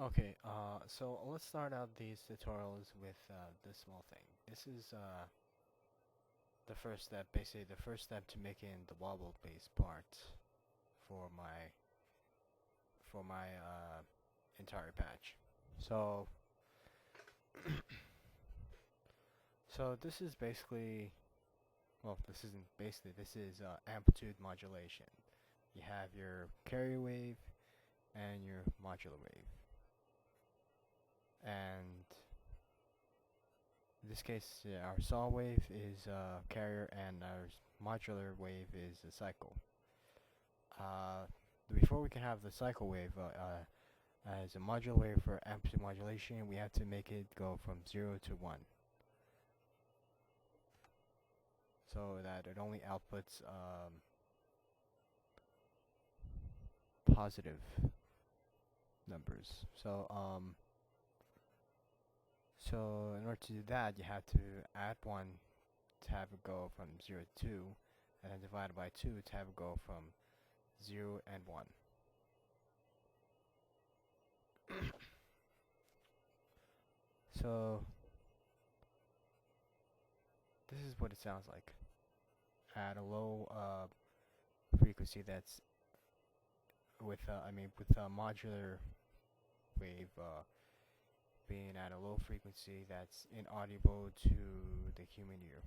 Okay, so let's start out these tutorials with this small thing. This is the first step, basically the first step to making the wobble based part for my entire patch. So so this is basically, well, this isn't basically, this is amplitude modulation. You have your carrier wave and your modular wave, and in this case, our saw wave is carrier and our modular wave is a cycle. Uh, Before we can have the cycle wave as a modular wave for amplitude modulation, we have to make it go from 0 to 1. So that it only outputs positive numbers. So in order to do that, you have to add 1 to have it go from 0 to 2, and then divide it by 2 to have it go from 0 and 1. So this is what it sounds like at a low frequency. That's with with a modular wave being at a low frequency that's inaudible to the human ear.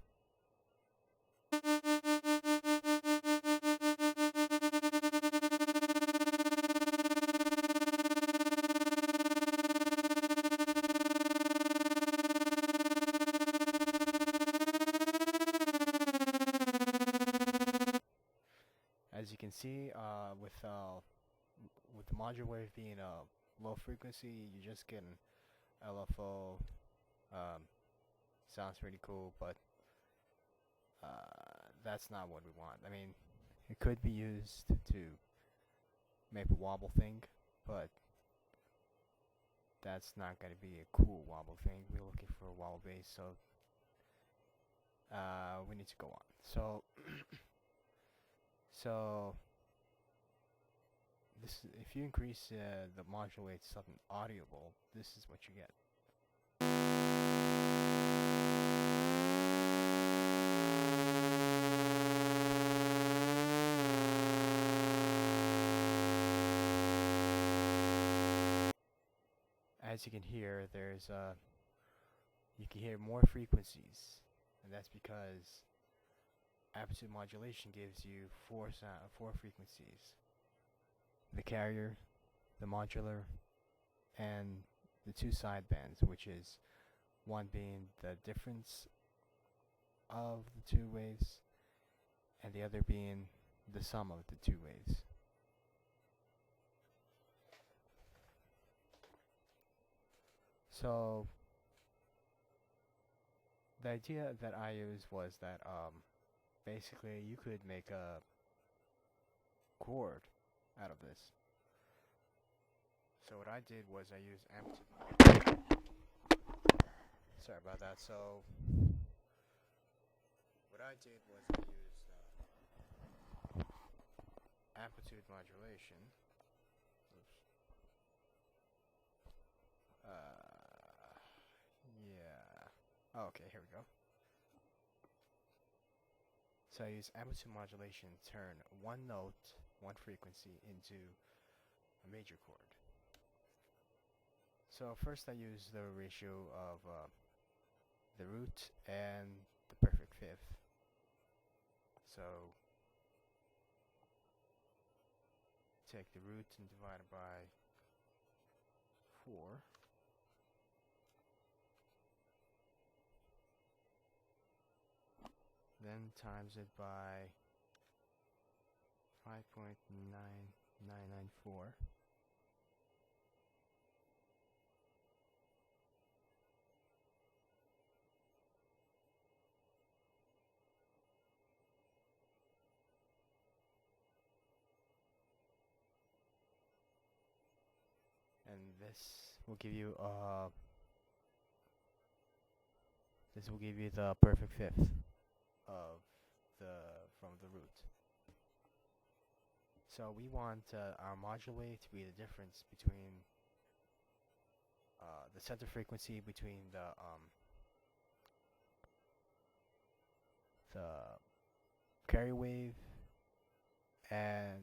As you can see, with the modular wave being a low frequency, you just get an LFO. Um, Sounds pretty cool, but that's not what we want. I mean, it could be used to make a wobble thing, but that's not going to be a cool wobble thing. We're looking for a wobble base, so we need to go on. So this is, if you increase the modulate to something audible, this is what you get. As you can hear, you can hear more frequencies, and that's because amplitude modulation gives you four frequencies: the carrier, the modular, and the two sidebands, which is one being the difference of the two waves, and the other being the sum of the two waves. So the idea that I used was that basically you could make a chord out of this. So what I did was I used amplitude. Sorry about that. So what I did was I used amplitude modulation. Oops. Yeah. Oh, okay, here we go. So I use amplitude modulation to turn one note, one frequency, into a major chord. So first I use the ratio of the root and the perfect fifth. So take the root and divide it by 4. Then times it by 5.9994. And this will give you the perfect fifth of from the root. So we want our modulate to be the difference between the center frequency between the carry wave and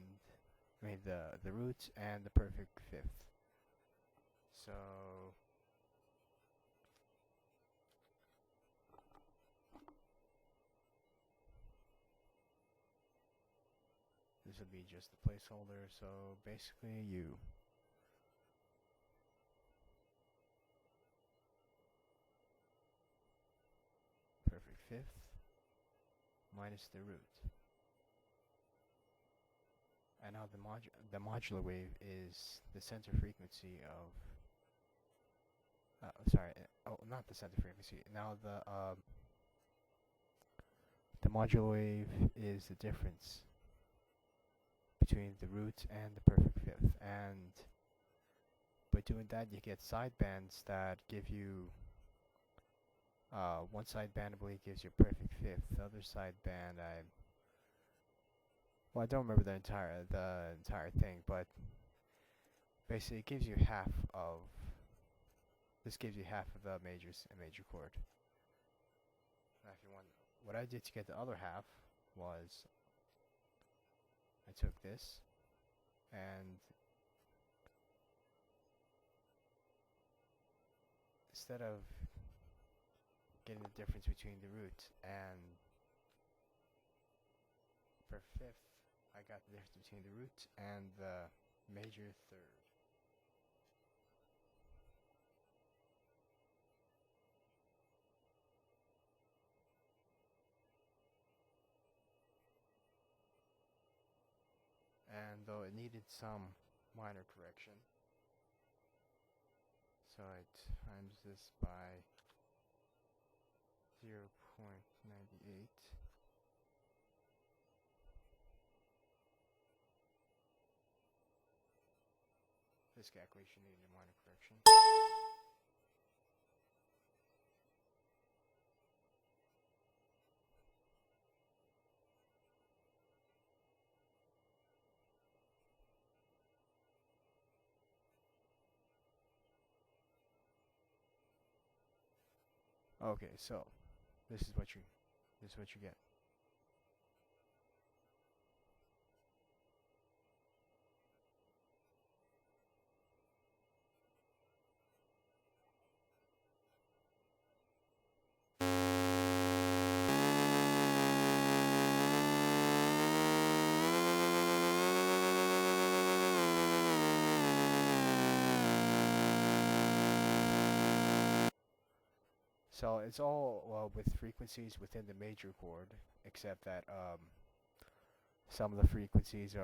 the root and the perfect fifth. So this will be just the placeholder. So basically you perfect fifth minus the root. And now the modular wave is the center frequency of not the center frequency. Now the modular wave is the difference between the root and the perfect fifth, and by doing that you get sidebands that give you one sideband I believe gives you a perfect fifth. The other sideband I don't remember the entire thing, but basically it gives you half of the major chord. Now if you want, what I did to get the other half was I took this and instead of getting the difference between the root and per fifth, I got the difference between the root and the major third. And though it needed some minor correction, so I times this by 0.98. This calculation needed a minor correction. Okay, so this is what you get. So it's all with frequencies within the major chord, except that some of the frequencies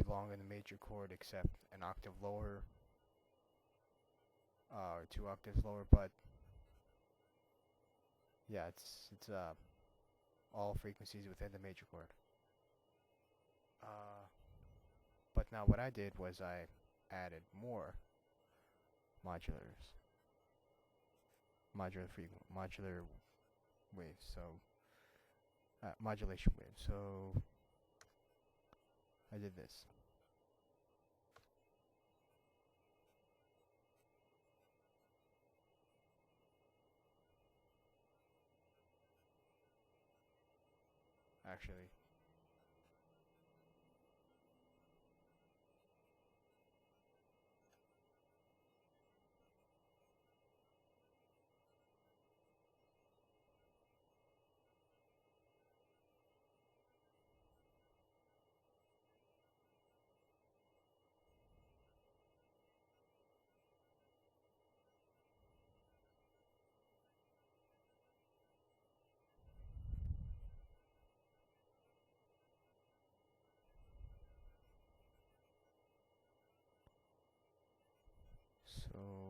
belong in the major chord, except an octave lower, or 2 octaves lower. But yeah, it's all frequencies within the major chord. But now what I did was I added more modular waves, so modulation waves. So I did this. Actually, so